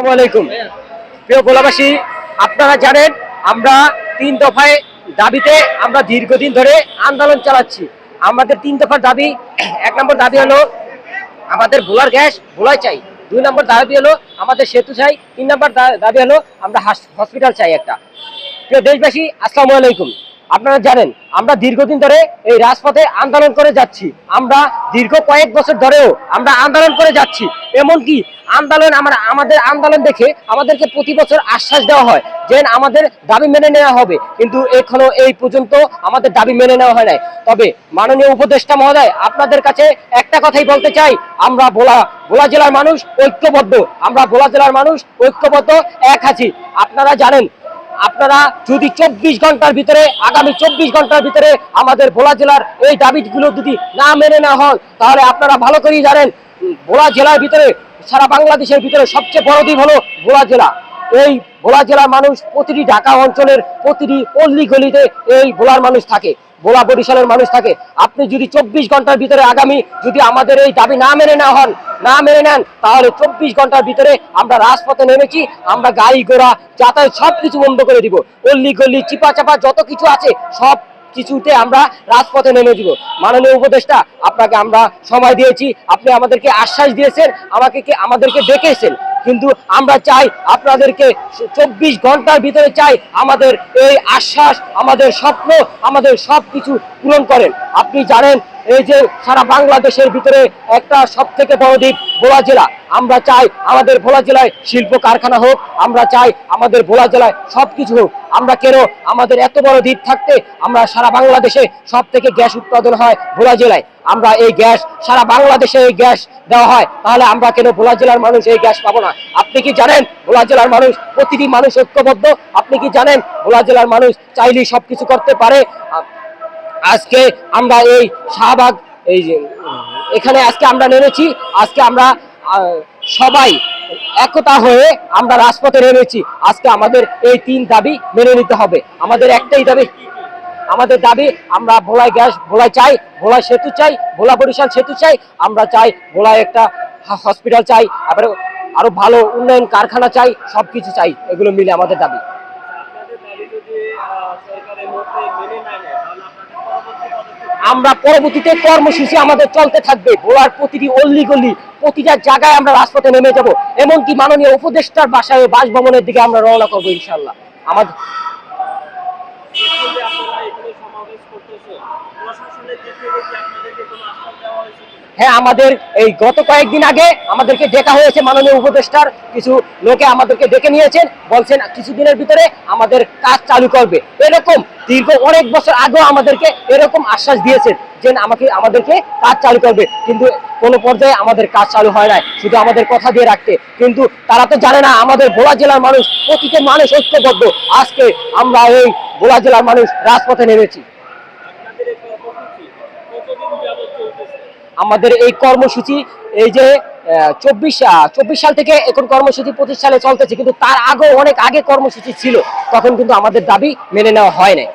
আসসালামু আলাইকুম প্রিয় গোলাবাসী, আপনারা জানেন আমরা 3 দফায় দাবিতে আমরা দীর্ঘদিন ধরে আন্দোলন চালাচ্ছি। আমাদের 3 দফার দাবি, 1 নম্বর দাবি হলো আমাদের ভোলার গ্যাস ভোলায় চাই, 2 নম্বর দাবি হলো আমাদের সেতু চাই, 3 নম্বর দাবি হলো আমরা হসপিটাল চাই একটা। প্রিয় দেশবাসী, আসসালামু আলাইকুম। আপনারা জানেন আমরা দীর্ঘদিন ধরে এই রাজপথে আন্দোলন করে যাচ্ছি। আমরা দীর্ঘ কয়েক বছর ধরেও আমরা আন্দোলন করে যাচ্ছি। এমনকি আমাদের আন্দোলন দেখে আমাদেরকে প্রতি বছর আশ্বাস দেওয়া হয় যে আমাদের দাবি মেনে নেওয়া হবে, কিন্তু এখনো এই পর্যন্ত আমাদের দাবি মেনে নেওয়া হয় নাই। তবে মাননীয় উপদেষ্টা মহোদয়, আপনাদের কাছে একটা কথাই বলতে চাই, আমরা ভোলা জেলার মানুষ ঐক্যবদ্ধ, আমরা ভোলা জেলার মানুষ ঐক্যবদ্ধ, এক আছি। আপনারা জানেন, আপনারা যদি 24 ঘন্টার ভিতরে, আগামী 24 ঘন্টার ভিতরে আমাদের ভোলা জেলার এই দাবিগুলো যদি না মেনে নেওয়া হয়, তাহলে আপনারা ভালো করেই জানেন ভোলা জেলার ভিতরে, সারা বাংলাদেশের ভিতরে সবচেয়ে বড় দ্বীপ হলো ভোলা জেলা। এই ভোলা জেলার মানুষ প্রতিটি ঢাকা অঞ্চলের প্রতিটি অল্লি গলিতে এই ভোলার মানুষ থাকে, ভোলা বরিশালের মানুষ থাকে। আপনি যদি 24 ঘন্টার ভিতরে আগামী যদি আমাদের এই দাবি না মেনে নেন, তাহলে 24 ঘন্টার ভিতরে আমরা রাজপথে নেমেছি। আমরা গাড়ি ঘোড়া যাতায়াত সবকিছু বন্ধ করে দিব, অল্লি গল্লি চিপা চাপা যত কিছু আছে সব কিছুতে আমরা রাজপথে নেমে দিব। মাননীয় উপদেষ্টা, আপনাকে আমরা সময় দিয়েছি, আপনি আমাদেরকে আশ্বাস দিয়েছেন, আমাদেরকে ডেকেছেন, কিন্তু আমরা চাই আপনাদেরকে 24 ঘন্টার ভিতরে চাই আমাদের এই আশ্বাস, আমাদের স্বপ্ন, আমাদের সব কিছু পূরণ করেন। আপনি জানেন এই যে সারা বাংলাদেশের ভিতরে একটা সব থেকে বড় দ্বীপ ভোলা জেলা। আমরা চাই আমাদের ভোলা জেলায় শিল্প কারখানা হোক, আমরা চাই আমাদের ভোলা জেলায় সবকিছু হোক। আমরা কেন আমাদের এত বড় দ্বীপ থাকতে আমরা সারা বাংলাদেশে সব থেকে গ্যাস উৎপাদন হয় ভোলা জেলায়, আমরা এই গ্যাস সারা বাংলাদেশে এই গ্যাস দেওয়া হয়, তাহলে আমরা কেন ভোলা জেলার মানুষ এই গ্যাস পাবো না? আপনি কি জানেন ভোলা জেলার মানুষ, প্রতিটি মানুষ ঐক্যবদ্ধ? আপনি কি জানেন ভোলা জেলার মানুষ চাইলেই সবকিছু করতে পারে? আজকে আমরা এই শাহবাগ এখানে আজকে আমরা নেমেছি, আজকে আমরা সবাই একতা হয়ে আমরা রাজপথে নেমেছি। আজকে আমাদের এই 3 দাবি মেনে নিতে হবে। আমাদের একটাই দাবি, আমরা ভোলায় গ্যাস ভোলায় চাই, ভোলায় সেতু চাই, ভোলা বরিশাল সেতু চাই, আমরা চাই ভোলায় একটা হসপিটাল চাই, আরো ভালো উন্নয়ন কারখানা চাই, সবকিছু চাই। এগুলো মিলে আমাদের দাবি। আমরা পরবর্তীতে কর্মসূচি আমাদের চলতে থাকবে। ভোলার প্রতিটি অল্লি গল্লি, প্রতিটা জায়গায় আমরা রাজপথে নেমে যাব। এমনকি মাননীয় উপদেষ্টার বাসায় বাসভবনের দিকে আমরা রওনা করবো ইনশাল্লাহ। আমাদের হ্যাঁ, আমাদের এই গত কয়েকদিন আগে আমাদেরকে ডেকা হয়েছে, মাননীয় উপদেষ্টার কিছু লোকে আমাদেরকে ডেকে নিয়েছেন, বলছেন কিছুদিনের ভিতরে আমাদের কাজ চালু করবে। এরকম দীর্ঘ অনেক বছর আগেও আমাদেরকে এরকম আশ্বাস দিয়েছেন যে আমাদেরকে কাজ চালু করবে, কিন্তু কোনো পর্যায়ে আমাদের কাজ চালু হয় নাই, শুধু আমাদের কথা দিয়ে রাখতে। কিন্তু তারা তো জানে না আমাদের ভোলা জেলার মানুষ, প্রতিটি মানুষ ঐক্যবদ্ধ। আজকে আমরা এই ভোলা জেলার মানুষ রাজপথে নেমেছি। আমাদের এই কর্মসূচি এই যে 24 সাল থেকে এখন কর্মসূচি 25 সালে চলতেছে, কিন্তু তার আগেও অনেক আগে কর্মসূচি ছিল, তখন কিন্তু আমাদের দাবি মেনে নেওয়া হয় নাই।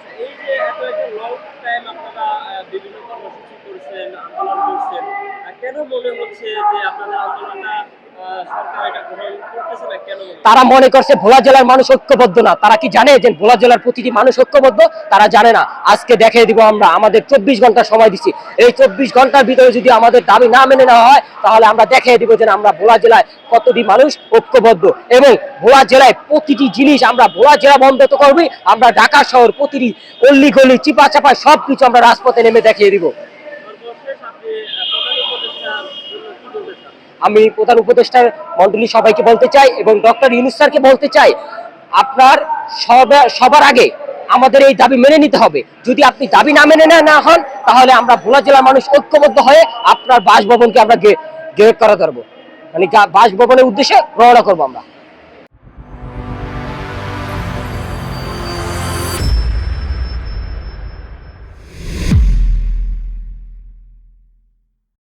তারা মনে করছে ভোলা জেলার মানুষ ঐক্যবদ্ধ না। তারা কি জানে যে ভোলা জেলার প্রতিটি মানুষ ঐক্যবদ্ধ? তারা জানে না। আজকে দেখিয়ে দিব আমরা, আমাদের 24 ঘন্টা সময় দিচ্ছি। এই 24 ঘন্টার ভিতরে যদি আমাদের দাবি না মেনে নেওয়া হয়, তাহলে আমরা দেখিয়ে দিব যে আমরা ভোলা জেলায় কতটি মানুষ ঐক্যবদ্ধ। এবং ভোলা জেলায় প্রতিটি জিনিস আমরা ভোলা জেলা বন্ধ তো করবই, আমরা ঢাকা শহর প্রতিটি অল্লি গলি চিপা চাপা সবকিছু আমরা রাজপথে নেমে দেখিয়ে দিব। আমি প্রধান উপদেষ্টার মন্ডলী সবাইকে বলতে চাই এবং ডক্টর ইউনূস স্যারকে বলতে চাই, আপনার সবার আগে আমাদের এই দাবি মেনে নিতে হবে। যদি আপনি দাবি না মেনে না হন, তাহলে আমরা ভোলা জেলার মানুষ ঐক্যবদ্ধ হয়ে আপনার বাসভবনকে আমরা গেট করা ধরবো, মানে বাসভবনের উদ্দেশ্যে রওনা করবো আমরা।